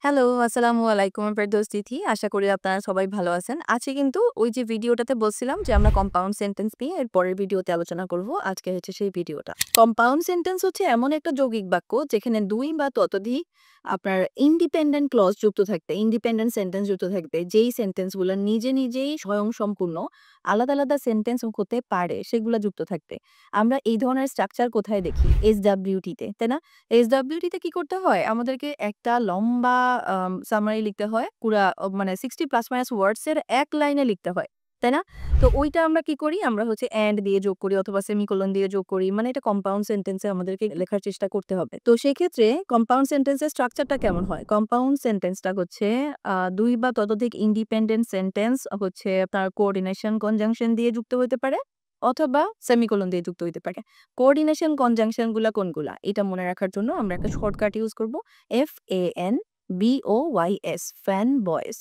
Hello, আসসালামু আলাইকুম। আমি ফেরদৌস তিথি। আশা করি আপনারা সবাই ভালো আছেন। আজকে কিন্তু ওই যে ভিডিওটাতে বলছিলাম যে আমরা কম্পাউন্ড সেন্টেন্স নিয়ে এর পরের ভিডিওতে আলোচনা করব। আজকে হচ্ছে সেই ভিডিওটা। কম্পাউন্ড সেন্টেন্স হচ্ছে এমন একটা যৌগিক বাক্য যেখানে ২ বা ততোধিক আপনার ইন্ডিপেন্ডেন্ট ক্লজ যুক্ত থাকবে, ইন্ডিপেন্ডেন্ট সেন্টেন্স যুক্ত থাকবে। যেই সেন্টেন্স গুলা নিজেই স্বয়ংসম্পূর্ণ আলাদা সেন্টেন্স হতে পারে সেগুলা যুক্ত থাকবে। আমরা এই ধরনের স্ট্রাকচার কোথায় দেখি? SWT তে, তাই না? SWT তে কি করতে হয়? আমাদেরকে একটা লম্বা সামারি লিখতে হয়। পুরা মানে 60 প্লাস মাইনাস ওয়ার্ডস এর ১ লাইনে লিখতে হয়। তাই না? তো ওইটা আমরা কি করি? আমরা হচ্ছে এন্ড দিয়ে যোগ করি অথবা সেমিকোলন দিয়ে যোগ করি। মানে এটা কম্পাউন্ড সেন্টেন্স এ আমাদেরকে লেখার চেষ্টা করতে হবে। তো সেক্ষেত্রে কম্পাউন্ড সেন্টেন্স এর স্ট্রাকচারটা কেমন হয়? কম্পাউন্ড সেন্টেন্সটা হচ্ছে ২ বা ততোধিক ইন্ডিপেন্ডেন্ট সেন্টেন্স হচ্ছে আপনার কোঅর্ডিনেশন কনজাংশন দিয়ে যুক্ত হইতে পারে অথবা সেমিকোলন দিয়ে যুক্ত হইতে পারে। কোঅর্ডিনেশন কনজাংশন গুলা কোনগুলা? এটা মনে রাখার জন্য আমরা একটা শর্টকাট ইউজ করব। FANBOYS fan boys.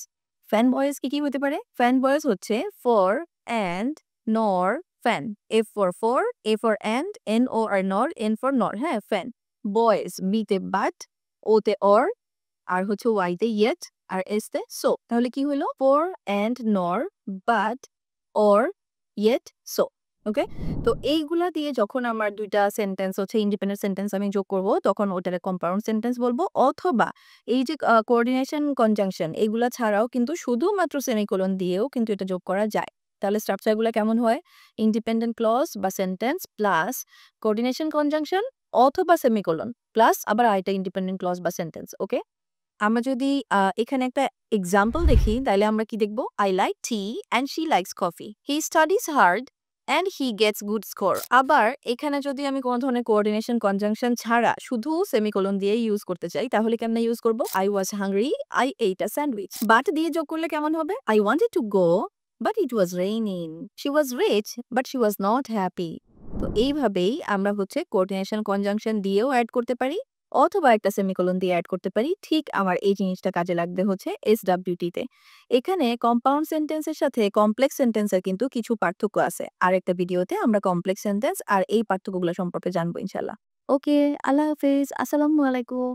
Fan boys কি হতে পারে? ফ্যান বয়েজ হচ্ছে ফর, অ্যান্ড, নর, fan. F for, A for and, NOR নর, N for নর, হ্যাঁ? ফ্যান। বয়েজ, B তে বাট, O তে অর, আর হচ্ছে Y তে ইয়েট, আর S তে সো। তাহলে কি হলো? ফর, অ্যান্ড, নর, বাট, অর, ইয়েট, সো। ওকে? তো এইগুলা দিয়ে যখন আমার ২ টা সেন্টেন্স হচ্ছে ইন্ডিপেন্ডেন্ট সেন্টেন্স আমি যোগ করব, তখন ওটারে কম্পাউন্ড সেন্টেন্স বলব। অথবা এই যে কোঅর্ডিনেশন কনজাংশন এগুলা ছাড়াও কিন্তু শুধুমাত্র সেমিকোলন দিয়েও কিন্তু এটা যোগ করা যায়। তাহলে স্ট্রাকচার গুলা কেমন হয়? ইন্ডিপেন্ডেন্ট ক্লজ বা সেন্টেন্স প্লাস কোঅর্ডিনেশন কনজাংশন অথবা সেমিকোলন প্লাস আবার আরেকটা ইন্ডিপেন্ডেন্ট ক্লজ বা সেন্টেন্স। ওকে? আমরা যদি এখানে একটা এক্সাম্পল দেখি তাইলে আমরা কি দেখব? I like tea and she likes coffee. He studies hard and he gets good score. আবার এখানে যদি আমি কোন ধরনের কোঅর্ডিনেশন কনজাংশন ছাড়া শুধু সেমিকোলন দিয়ে ইউজ করতে চাই তাহলে কেমনে ইউজ করব? I was hungry, I ate a sandwich. But দিয়ে যোগ করলে কেমন হবে? I wanted to go but it was raining. She was rich but she was not happy. তো এইভাবেই আমরা হচ্ছে কোঅর্ডিনেশন কনজাংশন দিয়েও এড করতে পারি অথবা একটা সেমিকোলন দিয়ে এড করতে পারি। ঠিক আমার এই জিনিসটা কাজে লাগবে হচ্ছে SWT তে। এখানে কম্পাউন্ড সেন্টেন্সের সাথে কমপ্লেক্স সেন্টেন্সের কিন্তু কিছু পার্থক্য আছে। আরেকটা ভিডিওতে আমরা কমপ্লেক্স সেন্টেন্স আর এই পার্থক্যগুলো সম্পর্কে জানবো ইনশাআল্লাহ। ওকে, আল্লাহ হাফেজ। আসসালামু আলাইকুম।